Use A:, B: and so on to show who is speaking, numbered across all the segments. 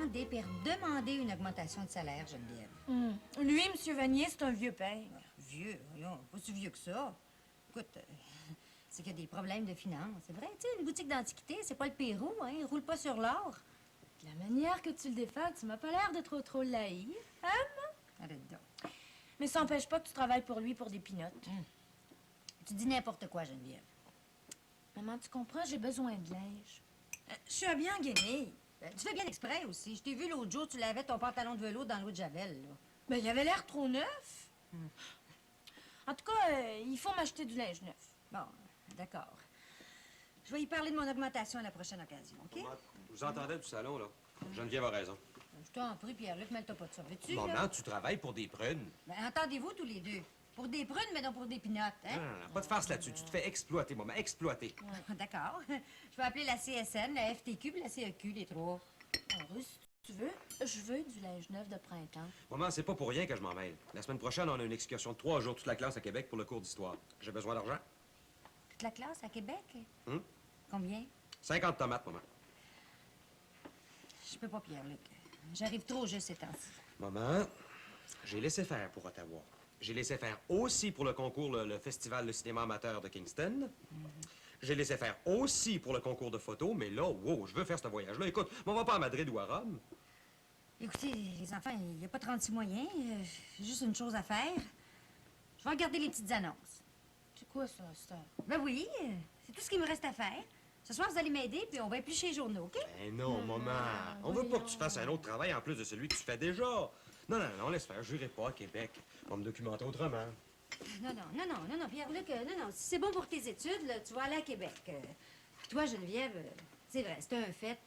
A: demander puis redemander une augmentation de salaire, Geneviève.
B: Lui, M. Vanier, c'est un vieux père.
A: Vieux, voyons, pas si vieux que ça. Écoute, c'est qu'il y a des problèmes de finances. C'est vrai, tu sais, une boutique d'antiquité, c'est pas le Pérou, hein, il roule pas sur l'or.
B: De la manière que tu le défends, tu m'as pas l'air de trop l'haïr. Hein, maman?
A: Arrête donc.
B: Mais ça n'empêche pas que tu travailles pour lui pour des pinottes.
A: Tu dis n'importe quoi, Geneviève.
B: Maman, tu comprends, j'ai besoin de linge.
A: Je suis bien gainée. Tu fais bien exprès aussi. Je t'ai vu l'autre jour, tu lavais ton pantalon de velours dans l'eau de Javel, là.
B: Ben, il avait l'air trop neuf. En tout cas, il faut m'acheter du linge neuf.
A: Bon, d'accord. Je vais y parler de mon augmentation à la prochaine occasion, OK?
C: Maman, vous entendez du salon, là? Geneviève a raison.
A: Je t'en prie, Pierre-Luc, mêle-toi pas de ça. Veux-tu,
C: Maman,
A: là?
C: tu travailles pour des prunes.
A: Ben, entendez-vous tous les deux. Pour des prunes, mais non pour des pinottes, hein?
C: Non, pas de farce là-dessus. Tu te fais exploiter, maman, exploiter.
A: D'accord. Je vais appeler la CSN, la FTQ et la CEQ, les trois.
B: Russe, tu veux? Je veux du linge neuf de printemps.
C: Maman, c'est pas pour rien que je m'en mêle. La semaine prochaine, on a une excursion de 3 jours, toute la classe à Québec, pour le cours d'histoire. J'ai besoin d'argent.
A: Toute la classe à Québec?
C: Hum?
A: Combien?
C: 50 tomates, maman.
A: Je peux pas, Pierre-Luc. J'arrive trop juste ces temps-ci.
C: Maman, j'ai laissé faire pour Ottawa. J'ai laissé faire aussi pour le concours, le Festival de cinéma amateur de Kingston. J'ai laissé faire aussi pour le concours de photo, mais là, wow, je veux faire ce voyage-là. Écoute, on va pas à Madrid ou à Rome.
A: Écoutez, les enfants, il n'y a pas 36 moyens. J'ai juste une chose à faire. Je vais regarder les petites annonces.
B: C'est quoi ça, Esther?
A: Ben oui, c'est tout ce qu'il me reste à faire. Ce soir, vous allez m'aider, puis on va éplucher les journaux, OK?
C: Ben non, maman. On veut pas que tu fasses un autre travail en plus de celui que tu fais déjà. Non, non, non, laisse faire. Je n'irai pas à Québec. On va me documenter autrement.
A: Non, Pierre-Luc, non. Si c'est bon pour tes études, là, tu vas aller à Québec. Puis toi, Geneviève, c'est vrai, c'est un fait,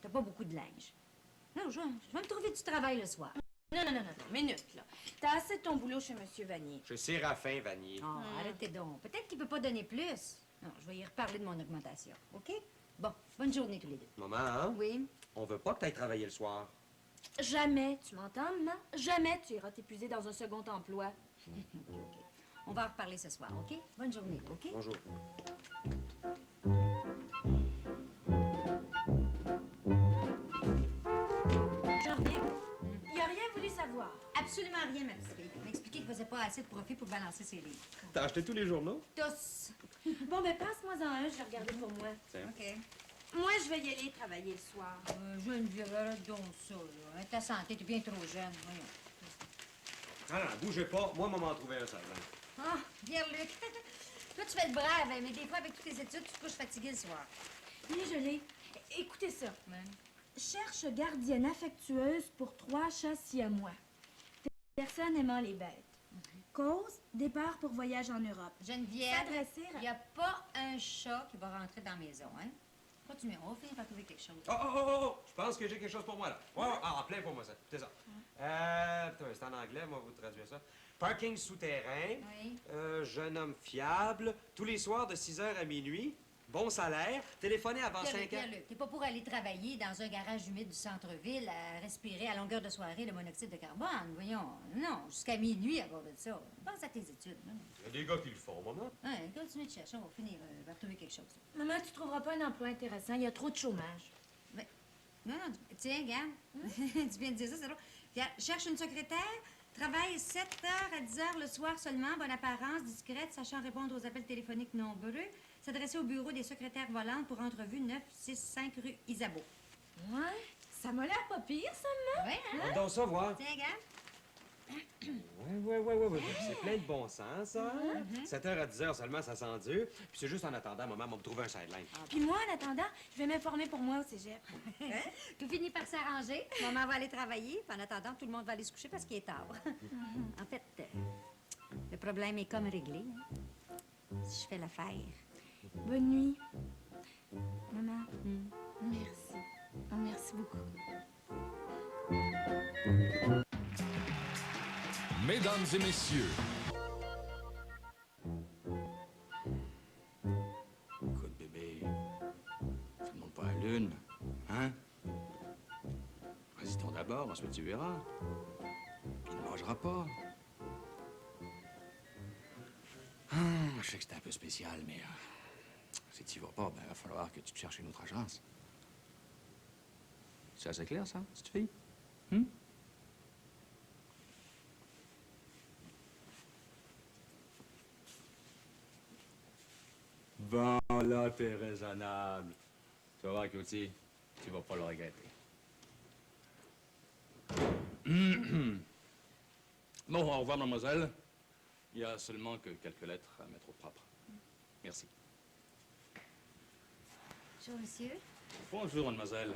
A: t'as pas beaucoup de linge. Non, je vais me trouver du travail le soir.
B: Non, minute, là. T'as assez de ton boulot chez M. Vanier.
C: Chez Séraphin Vanier.
A: Oh, arrêtez donc. Peut-être qu'il peut pas donner plus. Non, je vais y reparler de mon augmentation, OK? Bon, bonne journée tous les deux.
C: Maman, hein?
A: Oui?
C: On veut pas que tu ailles travailler le soir.
B: Jamais, tu m'entends, maman? Jamais tu iras t'épuiser dans un second emploi.
A: OK. On va en reparler ce soir, OK? Bonne journée, OK?
C: Bonjour.
B: Je reviens. Il a rien voulu savoir.
A: Absolument rien, ma petite fille. Il m'a expliqué qu'il faisait pas assez de profit pour balancer ses livres.
C: T'as acheté tous les journaux?
A: Tous.
B: Bon, ben passe-moi-en un, je vais regarder pour moi.
A: OK.
B: Moi, je vais y aller travailler le soir.
A: Geneviève, arrête donc ça, là. Ta santé, t'es bien trop jeune, voyons.
C: Ah non, bougez pas. Moi, maman a trouvé un salon.
A: Ah, Pierre-Luc. Toi, tu fais le brave, hein, mais des fois, avec toutes tes études, tu te couches fatigué le soir.
B: Oui, je l'ai. Écoutez ça.
A: Ouais.
B: Cherche gardienne affectueuse pour 3 chats siamois. Personne aimant les bêtes. Cause, départ pour voyage en Europe.
A: Geneviève,
B: S'adresser
A: il n'y a pas un chat qui va rentrer dans la maison, hein? Continue, on va finir par trouver quelque chose.
C: Oh! Je pense que j'ai quelque chose pour moi, là. En plein pour moi, ça. C'est ça. Putain, c'est en anglais, moi, vous traduire ça. Parking souterrain.
A: Oui.
C: Jeune homme fiable. Tous les soirs de 6h à minuit. Bon salaire. Téléphoner avant 5 ans.
A: Pierre-Luc, t'es pas pour aller travailler dans un garage humide du centre-ville à respirer à longueur de soirée le monoxyde de carbone. Voyons, non, jusqu'à minuit à bord de ça. Pense à tes études. Hein?
C: Il y a des gars qui le font, maman.
A: Ouais, continue de chercher, on va finir par trouver quelque chose.
B: Maman, tu trouveras pas un emploi intéressant. Il y a trop de chômage.
A: Mais, non, tiens, regarde. Tu viens de dire ça, c'est drôle. Regarde, cherche une secrétaire, travaille 7h à 10h le soir seulement, bonne apparence, discrète, sachant répondre aux appels téléphoniques nombreux, s'adresser au bureau des secrétaires volantes pour entrevue 965 rue Isabeau.
B: Ouais, ça m'a l'air pas pire, ça, maman.
A: Ouais, hein?
C: On donne ça, voir.
A: Tiens, regarde.
C: Ouais. C'est plein de bon sens, ça. 7h à 10h seulement, ça sent dur. Puis c'est juste en attendant, maman va me trouver un sideline.
B: Puis moi, en attendant, je vais m'informer pour moi au cégep.
A: Tout finit par s'arranger. Maman va aller travailler. Puis en attendant, tout le monde va aller se coucher parce qu'il est tard. En fait, le problème est comme réglé. Hein. Si je fais l'affaire.
B: Bonne nuit. Maman, merci. Oh, merci beaucoup.
D: Mesdames et messieurs,
E: Écoute, bébé, ça ne monte pas à la lune, hein? Résistons d'abord, ensuite tu verras. Puis il ne mangera pas. Je sais que c'est un peu spécial, mais si tu y vas pas, ben, il va falloir que tu te cherches une autre agence. C'est assez clair, ça, petite fille? Bon, là, t'es raisonnable. Tu vas voir, Cloutier, tu vas pas le regretter. Bon, au revoir, mademoiselle. Il y a seulement que quelques lettres à mettre au propre. Merci.
A: Bonjour, monsieur.
E: Bonjour, mademoiselle.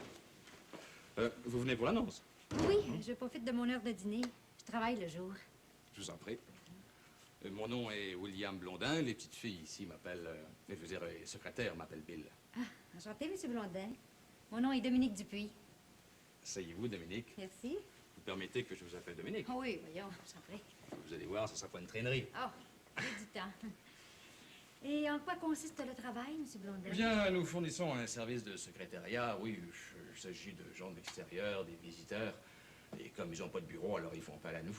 E: Vous venez pour l'annonce?
A: Oui, je profite de mon heure de dîner. Je travaille le jour.
E: Je vous en prie. Mon nom est William Blondin. Les petites filles ici m'appellent... je veux dire, les secrétaires m'appellent Bill.
A: Enchanté, monsieur Blondin. Mon nom est Dominique Dupuis.
E: Asseyez-vous, Dominique.
A: Merci.
E: Vous permettez que je vous appelle Dominique?
A: Oh oui, voyons, j'en prie.
E: Vous allez voir, ça sera pas une traînerie.
A: Oh, j'ai du temps. Et en quoi consiste le travail, monsieur Blondin?
E: Eh bien, nous fournissons un service de secrétariat. Oui, il s'agit de gens de l'extérieur, des visiteurs. Et comme ils n'ont pas de bureau, alors ils font appel à nous.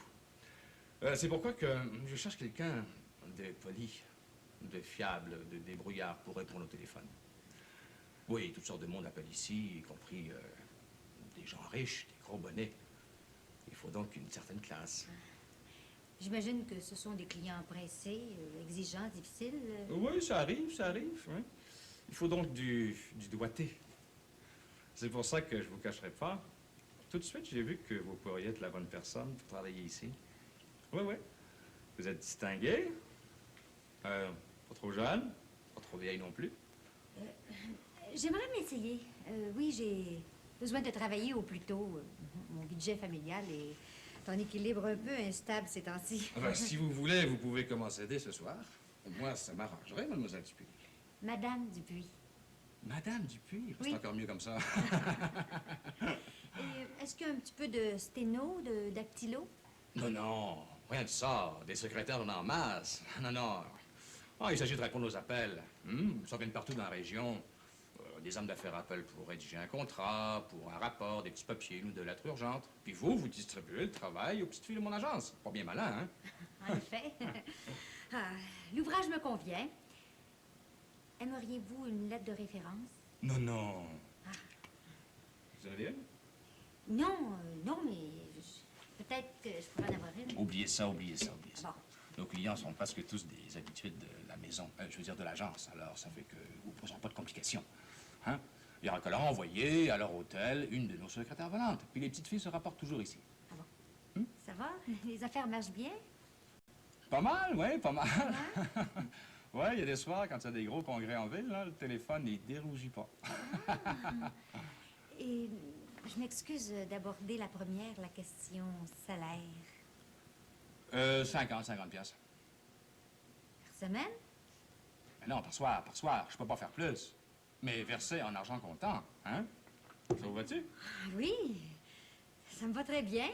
E: C'est pourquoi que je cherche quelqu'un de poli, de fiable, de débrouillard pour répondre au téléphone. Oui, toutes sortes de monde appellent ici, y compris des gens riches, des gros bonnets. Il faut donc une certaine classe.
A: J'imagine que ce sont des clients pressés, exigeants, difficiles.
E: Oui, ça arrive, oui. Il faut donc du doigté. C'est pour ça que je vous cacherai pas. Tout de suite, j'ai vu que vous pourriez être la bonne personne pour travailler ici. Oui, oui. Vous êtes distingué. Pas trop jeune, pas trop vieille non plus.
A: J'aimerais m'essayer. Oui, j'ai besoin de travailler au plus tôt. Mon budget familial est en équilibre un peu instable ces temps-ci.
E: Enfin, si vous voulez, vous pouvez commencer dès ce soir. Moi, ça m'arrangerait, mademoiselle Dupuis.
A: Madame Dupuis.
E: Madame Dupuis?
A: Oui.
E: C'est encore mieux comme ça.
A: Et est-ce qu'il y a un petit peu de sténo, de dactylo?
E: Non, non, rien de ça. Des secrétaires, on en masse. Non, non. Ah, il s'agit de répondre aux appels. Ça vient de partout dans la région. Des hommes d'affaires appellent pour rédiger un contrat, pour un rapport, des petits papiers ou de lettres urgentes. Puis vous distribuez le travail aux petites filles de mon agence. Pas bien malin, hein?
A: En effet. L'ouvrage me convient. Aimeriez-vous une lettre de référence?
E: Non, non. Vous en avez une?
A: Non, non, mais peut-être que je pourrais en avoir une.
E: Oubliez ça, oubliez ça, oubliez ça.
A: Bon.
E: Nos clients sont presque tous des habitués de la maison, je veux dire de l'agence. Alors, ça fait que vous ne posez pas de complications. Hein? Il y aura qu'à leur envoyer à leur hôtel une de nos secrétaires volantes. Puis les petites filles se rapportent toujours ici.
A: Ah bon? Ça va? Les affaires marchent bien?
E: Pas mal, oui, pas mal. Oui, il y a des soirs, quand il y a des gros congrès en ville, là, le téléphone, il dérougit pas.
A: Et je m'excuse d'aborder la première, la question salaire.
E: 50 piastres.
A: Par semaine?
E: Mais non, par soir, je peux pas faire plus. Mais versé en argent comptant, hein? Ça vous va-tu?
A: Ah oui, ça me va très bien.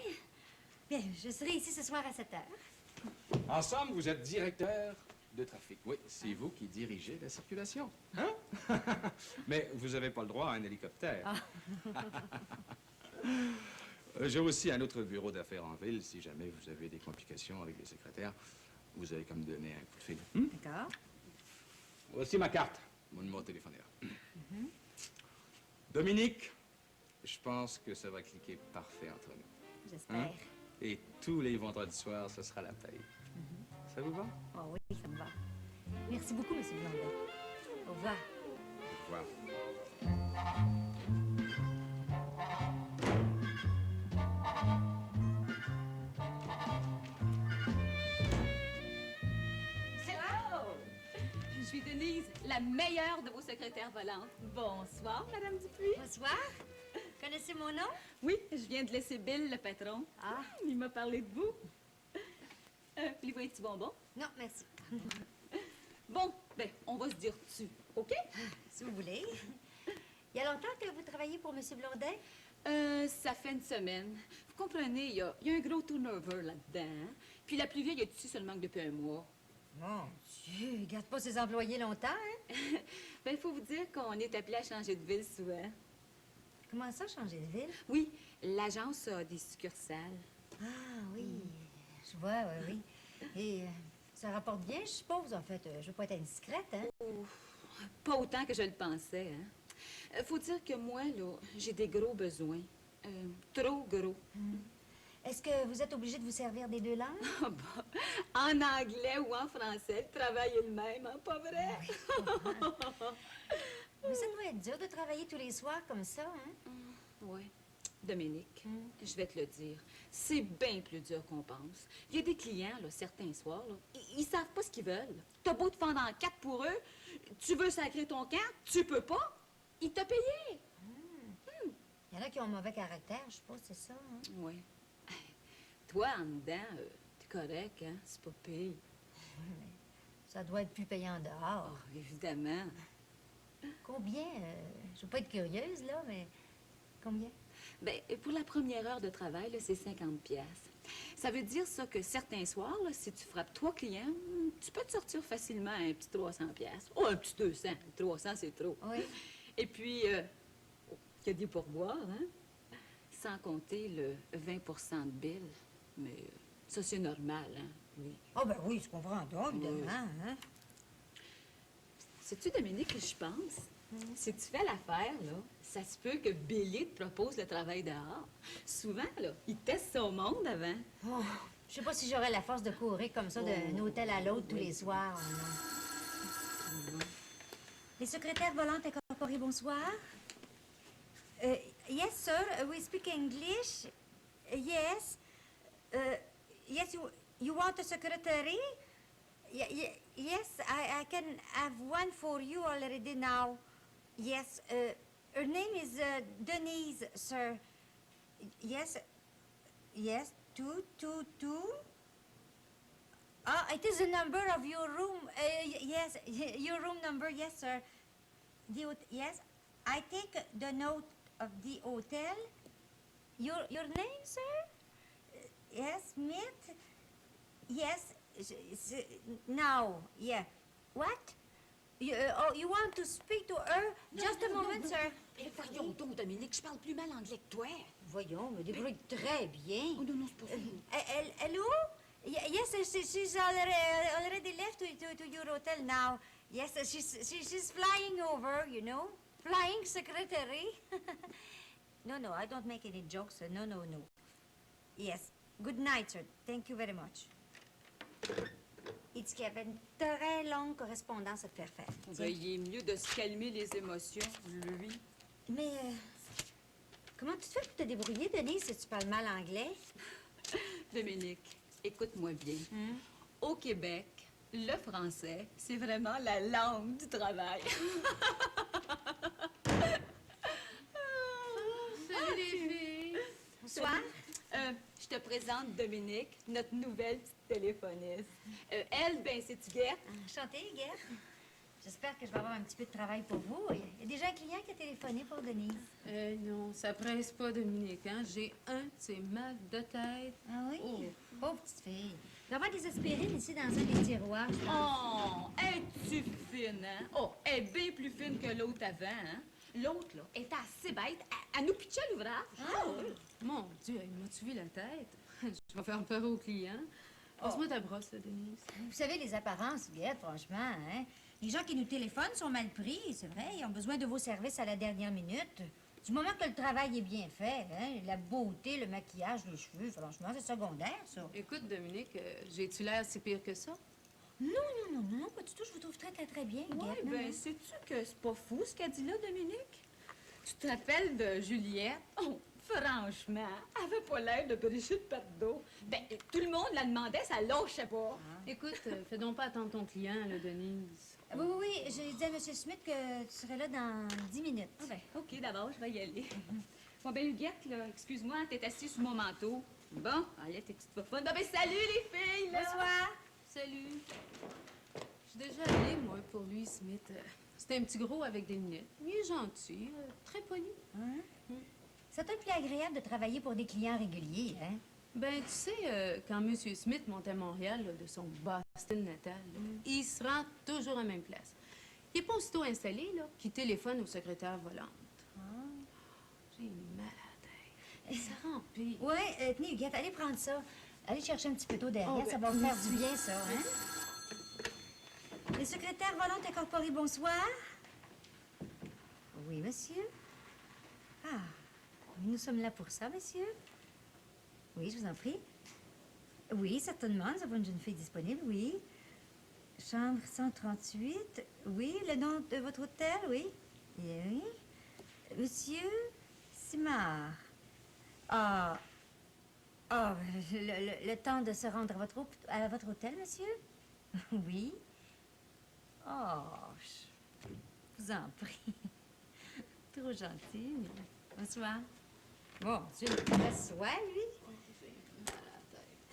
A: Bien, je serai ici ce soir à 7 heures.
E: En somme, vous êtes directeur de trafic. Oui, c'est vous qui dirigez la circulation. Hein? Mais vous n'avez pas le droit à un hélicoptère. J'ai aussi un autre bureau d'affaires en ville. Si jamais vous avez des complications avec les secrétaires, vous avez qu'à me donner un coup de fil.
A: D'accord.
E: Voici ma carte, mon numéro de téléphone est là. Dominique, je pense que ça va cliquer parfait entre nous.
A: J'espère.
E: Et tous les vendredis soirs, ce sera la paye. Ça vous va?
A: Oh oui, ça me va. Merci beaucoup, M. Blondin. Au revoir.
E: Au revoir.
F: Hello! Je suis Denise, la meilleure de vos secrétaires volantes. Bonsoir, Madame Dupuis.
A: Bonsoir. Connaissez mon nom?
F: Oui, je viens de laisser Bill, le patron.
A: Ah.
F: Il m'a parlé de vous. Voulez-vous un petit bonbon?
A: Non, merci.
F: Bon, ben, on va se dire tu, OK?
A: Si vous voulez. Il y a longtemps que vous travaillez pour M. Blondin?
F: Ça fait une semaine. Vous comprenez, il y a un gros turnover là-dedans. Hein? Puis la plus vieille est ici seulement que depuis un mois.
A: Mon Dieu, il garde pas ses employés longtemps, hein?
F: Ben, il faut vous dire qu'on est appelé à changer de ville souvent.
A: Comment ça, changer de ville?
F: Oui, l'agence a des succursales.
A: Ah oui, je vois, oui, oui. Et ça rapporte bien, je suppose, en fait. Je veux pas être indiscrète, hein?
F: Pas autant que je le pensais, hein. Faut dire que moi, là, j'ai des gros besoins. Trop gros.
A: Est-ce que vous êtes obligé de vous servir des deux langues?
F: Ah bah, en anglais ou en français, le travail est le même, hein, pas vrai?
A: Mais ça doit être dur de travailler tous les soirs comme ça, hein?
F: Oui. Dominique, je vais te le dire, c'est bien plus dur qu'on pense. Il y a des clients, là, certains soirs, là, ils savent pas ce qu'ils veulent. T'as beau te fendre en quatre pour eux, tu veux sacrer ton camp, tu peux pas. Ils t'ont payé.
A: Il y en a qui ont un mauvais caractère, je suppose, c'est ça, hein?
F: Oui. Toi, en dedans, t'es correct, hein? C'est pas pire.
A: Ça doit être plus payant dehors.
F: Oh, évidemment.
A: Combien? Je veux pas être curieuse, là, mais combien?
F: Ben, pour la première heure de travail, là, c'est 50 pièces. Ça veut dire ça que certains soirs, là, si tu frappes 3 clients, tu peux te sortir facilement un petit 300 pièces. Oh, un petit 200. 300, c'est trop.
A: Oui.
F: Et puis, il y a des pourboires, hein? Sans compter le 20 de bill. Mais ça, c'est normal, hein? Oui.
A: Ah, ben oui, je comprends donc, évidemment, hein?
F: Sais-tu, Dominique, que je pense? Si tu fais l'affaire, là, ça se peut que Billy te propose le travail dehors. Souvent, là, il teste son monde avant.
A: Oh, je sais pas si j'aurais la force de courir comme ça d'un hôtel à l'autre tous les soirs. Non. Les secrétaires volantes incorporées, bonsoir. Yes, sir, we speak English. Yes. Yes, you want a secretary? Yes, I can have one for you already now. Yes, her name is Denise, sir. Yes, 222. Ah, it is the number of your room. Yes, your room number, yes, sir. Yes, I take the note of the hotel. Your name, sir? Yes, Smith? Yes, now, yeah. What? You want to speak to her? Just a moment, sir.
F: Mais voyons donc, Dominique, je parle plus mal anglais que toi.
A: Voyons, me débrouille très bien.
F: Oh non, non, c'est pas ça.
A: Hello? Yes, she's already left to your hotel now. Yes, she's flying over, you know. Flying secretary. No, I don't make any jokes. No. Yes. Good night, sir. Thank you very much. Il dit qu'il y avait une très longue correspondance à te faire faire.
F: Ben, il est mieux de se calmer les émotions, lui.
A: Mais comment tu te fais pour te débrouiller, Denise, si tu parles mal anglais?
F: Dominique, écoute-moi bien. Au Québec, le français, c'est vraiment la langue du travail.
G: Salut les filles!
A: Bonsoir.
F: Je te présente Dominique, notre nouvelle petite téléphoniste. Elle, ben, c'est Huguette.
A: Enchantée, Guerre. J'espère que je vais avoir un petit peu de travail pour vous. Il y a déjà un client qui a téléphoné pour Denise.
G: Non, ça presse pas, Dominique, hein? J'ai un de ces mal de tête.
A: Ah oui?
G: Oh.
A: Pauvre petite fille. Il doit y avoir des aspirines ici dans un des tiroirs. je pense.
F: Oh, es-tu fine, hein? Oh, elle est bien plus fine que l'autre avant, hein? L'autre, là, était assez bête. Elle nous pitchait l'ouvrage.
A: Ah,
G: Mon Dieu, m'as-tu vu la tête? Je vais faire peur aux clients. Passe-moi ta brosse, là, Denise.
A: Vous savez, les apparences, Guette, franchement, hein? Les gens qui nous téléphonent sont mal pris, c'est vrai. Ils ont besoin de vos services à la dernière minute. Du moment que le travail est bien fait, hein? La beauté, le maquillage, les cheveux, franchement, c'est secondaire, ça.
G: Écoute, Dominique, j'ai-tu l'air si pire que ça?
A: Non, pas du tout. Je vous trouve très, très, très bien,
F: Oui,
A: Guette. Non,
F: ben,
A: non.
F: sais-tu que c'est pas fou ce qu'elle dit là, Dominique? Tu te rappelles de Juliette? Oh, franchement, elle avait pas l'air de Brigitte Bardot. Ben, tout le monde la demandait, ça lâchait pas.
G: Écoute, fais donc pas attendre ton client, là, Denise.
A: Oui, j'ai dit à M. Smith que tu serais là dans 10 minutes.
F: Ah ben, OK, d'abord, je vais y aller. Bon, ben, Huguette, là, excuse-moi, t'es assise sur mon manteau. Bon, allez, tes petites fofounes. Ah ben, salut, les filles, là!
A: Bonsoir.
G: Salut. Je suis déjà allée, moi, pour lui, Smith. C'était un petit gros avec des lunettes. Il est gentil, très poli.
A: C'est un peu plus agréable de travailler pour des clients réguliers, hein?
G: Ben, tu sais, quand M. Smith montait à Montréal, là, de son Boston natal, là, il se rend toujours à la même place. Il n'est pas aussitôt installé, là, qu'il téléphone au secrétaire volante. J'ai mal à la tête. Ça remplit.
A: Oui, tenez, Huguette, allez prendre ça. Allez chercher un petit peu d'eau derrière,
G: Oh, ben,
A: ça va vous faire du bien, ça, hein? Les secrétaires volantes incorporées, bonsoir. Oui, monsieur. Ah, nous sommes là pour ça, monsieur. Oui, je vous en prie. Oui, certainement, nous avons une jeune fille disponible, oui. Chambre 138. Oui, le nom de votre hôtel, oui. Oui. Monsieur Simard. Ah. Ah, le temps de se rendre à votre hôtel, monsieur? Oui. Oh, je vous en prie. Trop gentil. Bonsoir. Bon, tu m'assois, lui?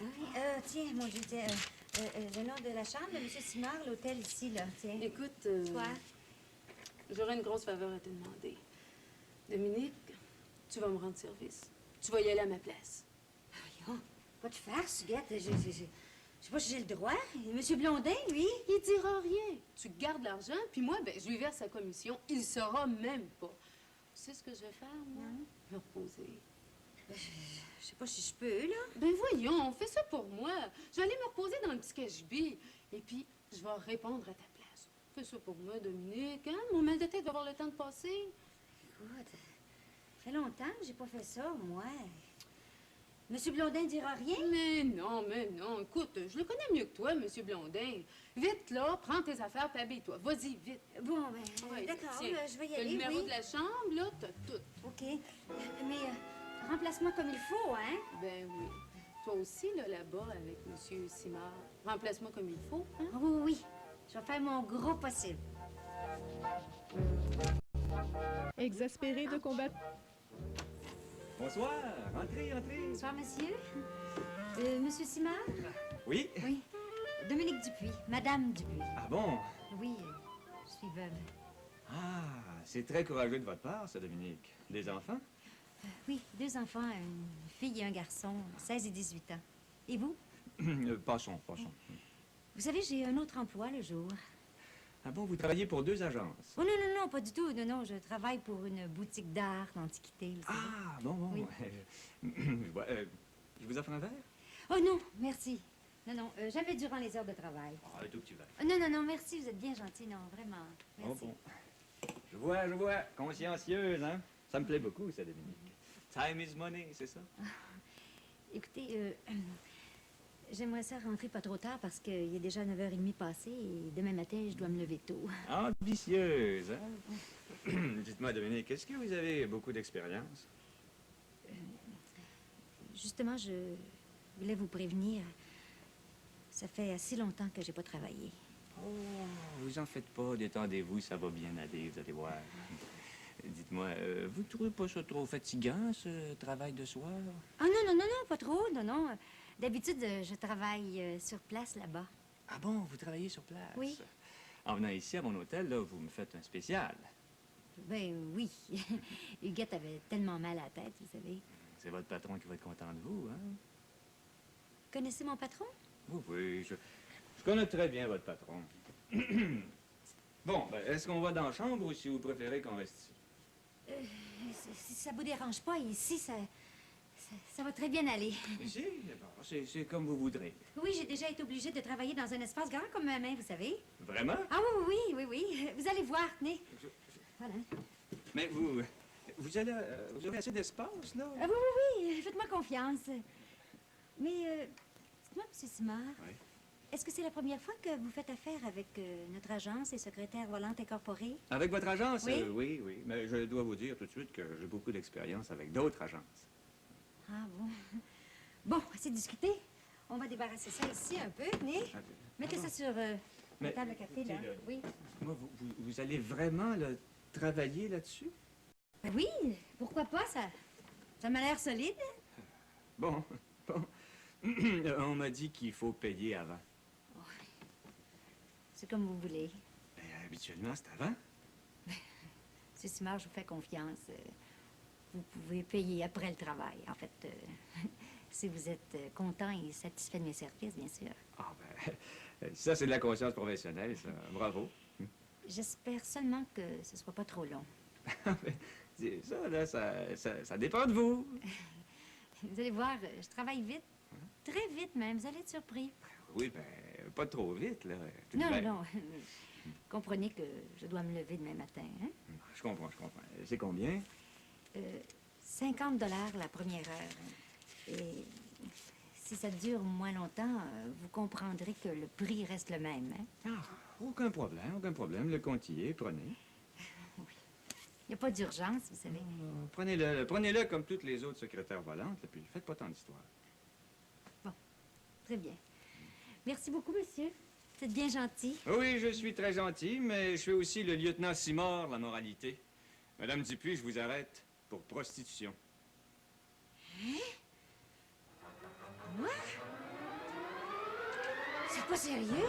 A: Oui, tiens, mon Dieu, tiens, le nom de la chambre de monsieur Simard, l'hôtel ici, là, tiens.
G: Écoute,
A: Quoi?
G: j'aurais une grosse faveur à te demander. Dominique, tu vas me rendre service. Tu vas y aller à ma place.
A: Voyons, pas de farce, Guette. Je sais pas si j'ai le droit. Et monsieur Blondin, lui?
G: Il dira rien. Tu gardes l'argent, puis moi, ben, je lui verse sa commission. Il saura même pas. Tu sais ce que je vais faire, moi? Me reposer.
A: Je sais pas si je peux, là.
G: Ben voyons, fais ça pour moi. Je vais aller me reposer dans le petit cagibi. Et puis, je vais répondre à ta place. Fais ça pour moi, Dominique. Hein? Mon mal de tête va avoir le temps de passer.
A: Écoute, ça fait longtemps que j'ai pas fait ça, moi. Monsieur Blondin dira rien?
G: Mais non. Écoute, je le connais mieux que toi, Monsieur Blondin. Vite, là, prends tes affaires et habille-toi. Vas-y, vite.
A: Bon, ben,
G: Ouais,
A: d'accord,
G: tiens,
A: je vais y
G: t'as le
A: aller,
G: numéro
A: oui.
G: de la chambre, là, t'as tout.
A: OK. Mais remplace-moi comme il faut, hein?
G: Ben oui. Toi aussi, là, là-bas, avec Monsieur Simard. Remplace-moi comme il faut, hein?
A: Oui, oui, oui. Je vais faire mon gros possible.
H: Exaspéré de combattre.
I: Bonsoir, entrez.
A: Bonsoir, monsieur. Monsieur Simard?
I: Oui?
A: Oui. Dominique Dupuis, Madame Dupuis.
I: Ah bon?
A: Oui, je suis veuve.
I: Ah, c'est très courageux de votre part, ça, Dominique. Des enfants?
A: Oui, 2 enfants, une fille et un garçon, 16 et 18 ans. Et vous?
I: Passons.
A: Vous savez, j'ai un autre emploi le jour.
I: Ah bon, vous travaillez pour 2 agences?
A: Oh non, pas du tout. Non, je travaille pour une boutique d'art d'antiquité. vous savez.
I: Ah, bon.
A: Oui.
I: Je vous offre un verre?
A: Oh non, merci. Non, jamais durant les heures de travail.
I: Ah, un tout petit verre.
A: Non, merci, vous êtes bien gentil. Non, vraiment. Merci.
I: Oh bon. Je vois. Consciencieuse, hein? Ça me plaît beaucoup, ça, Dominique. Time is money, c'est ça?
A: Écoutez, j'aimerais ça rentrer pas trop tard parce qu'il est déjà 9h30 passé et demain matin, je dois me lever tôt.
I: Ambitieuse, hein? Dites-moi, Dominique, est-ce que vous avez beaucoup d'expérience?
A: Justement, je voulais vous prévenir. Ça fait assez longtemps que j'ai pas travaillé.
I: Oh, vous en faites pas, détendez-vous, ça va bien aller, vous allez voir. Dites-moi, vous trouvez pas ça trop fatigant, ce travail de soir?
A: Ah non, pas trop, non. D'habitude, je travaille sur place là-bas.
I: Ah bon, vous travaillez sur place?
A: Oui.
I: En venant ici à mon hôtel, là, vous me faites un spécial.
A: Ben oui. Huguette avait tellement mal à la tête, vous savez.
I: C'est votre patron qui va être content de vous, hein?
A: Connaissez mon patron?
I: Oui, je connais très bien votre patron. Bon, ben, est-ce qu'on va dans la chambre ou si vous préférez qu'on reste ici?
A: Si ça vous dérange pas, ici, ça va très bien aller.
I: Ici? Bon, c'est comme vous voudrez.
A: Oui, j'ai déjà été obligée de travailler dans un espace grand comme ma main, vous savez.
I: Vraiment?
A: Ah oui. Vous allez voir, tenez. Voilà.
I: Mais vous aurez assez d'espace, là?
A: Ah oui, faites-moi confiance. Mais, dites-moi, M. Simard,
I: Oui.
A: est-ce que c'est la première fois que vous faites affaire avec notre agence et secrétaire volante incorporée?
I: Avec votre agence?
A: Oui.
I: Oui. Mais je dois vous dire tout de suite que j'ai beaucoup d'expérience avec d'autres agences.
A: Ah bon. Bon, assez discuté. On va débarrasser ça ici un peu, tenez.
I: Ah,
A: Mettez ça sur la
I: Mais,
A: table à café, là.
I: écoutez,
A: Oui.
I: Moi, vous allez vraiment là, travailler là-dessus?
A: Ben oui, pourquoi pas, ça m'a l'air solide.
I: Bon. On m'a dit qu'il faut payer avant.
A: C'est comme vous voulez.
I: Ben, habituellement, c'est avant.
A: M. Simard, je vous fais confiance. Vous pouvez payer après le travail. En fait, si vous êtes content et satisfait de mes services, bien sûr.
I: Ah ben, ça, c'est de la conscience professionnelle, ça. Bravo.
A: J'espère seulement que ce soit pas trop long.
I: C'est ça, là, ça dépend de vous.
A: Vous allez voir, je travaille vite. Très vite même, vous allez être surpris.
I: Oui, ben, pas trop vite, là. Tout de
A: Non,
I: même.
A: non. Comprenez que je dois me lever demain matin, hein?
I: Je comprends. C'est combien?
A: 50 la première heure. Et si ça dure moins longtemps, vous comprendrez que le prix reste le même. Hein?
I: Ah, aucun problème, aucun problème. Le compte y est, prenez.
A: Il n'y a pas d'urgence, vous savez.
I: Prenez-le comme toutes les autres secrétaires volantes, puis faites pas tant d'histoire.
A: Très bien. Merci beaucoup, monsieur. Vous êtes bien gentil.
I: Oui, je suis très gentil, mais je fais aussi le lieutenant Simard, la moralité. Madame Dupuis, je vous arrête pour prostitution.
A: Moi? C'est pas sérieux?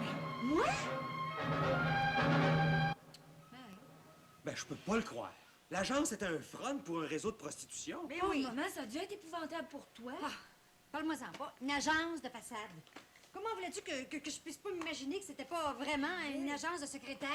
A: Mais moi?
C: Ben, je peux pas le croire. L'agence est un front pour un réseau de prostitution.
A: Mais
B: Oh,
A: oui.
B: maman, ça a dû être épouvantable pour toi.
A: Ah, parle-moi-en pas. Une agence de façade. Comment voulais-tu que je puisse pas m'imaginer que c'était pas vraiment une agence de secrétaire?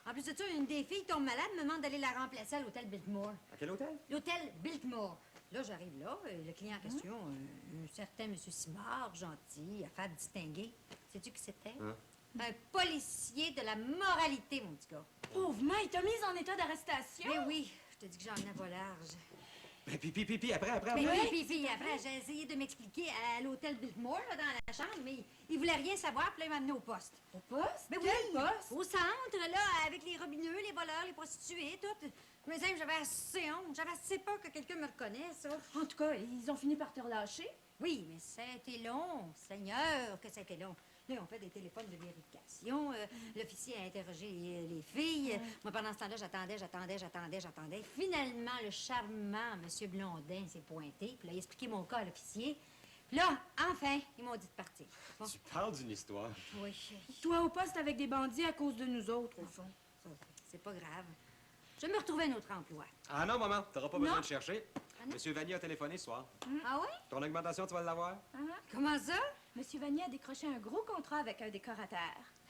A: En plus de ça, une des filles tombe malade, me demande d'aller la remplacer à l'hôtel Biltmore.
C: À quel hôtel?
A: L'hôtel Biltmore. Là, j'arrive là, le client en question, un certain monsieur Simard, gentil, affaire distinguée. Sais-tu qui c'était?
C: Hein?
A: Un policier de la moralité, mon petit gars.
B: Pauvre, il t'a mise en état d'arrestation.
A: Mais oui, je te dis que j'en ai pas large.
C: Ben, puis, après.
A: Mais oui, puis après, j'ai essayé de m'expliquer à l'hôtel Biltmore, là, dans la chambre, mais il voulait rien savoir, puis là, il m'a amené au poste.
B: Au poste?
A: Mais
B: Quel
A: oui,
B: poste?
A: au centre, là, avec les robineux, les voleurs, les prostituées, tout. Mais simple, j'avais assez honte, j'avais assez peur que quelqu'un me reconnaisse, ça.
B: En tout cas, ils ont fini par te relâcher.
A: Oui, mais ça a été long, Seigneur, que ça a été long. Là, on fait des téléphones de vérification. L'officier a interrogé les filles. Moi, pendant ce temps-là, j'attendais. Finalement, le charmant M. Blondin s'est pointé. Puis là, il a expliqué mon cas à l'officier. Puis là, enfin, ils m'ont dit de partir. Bon.
C: Tu parles d'une histoire.
A: Oui,
B: Toi au poste avec des bandits à cause de nous autres, au fond.
A: ça, c'est pas grave. Je vais me retrouver un autre emploi.
C: Ah non, maman, t'auras pas besoin
A: Non.
C: de chercher.
A: Ah non?
C: Monsieur Vanny a téléphoné ce soir.
A: Ah oui?
C: Ton augmentation, tu vas l'avoir?
A: Comment ça?
B: Monsieur Vanier a décroché un gros contrat avec un décorateur.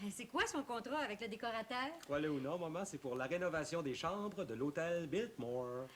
A: C'est quoi son contrat avec le décorateur?
C: Crois-le ou non, maman, c'est pour la rénovation des chambres de l'hôtel Biltmore.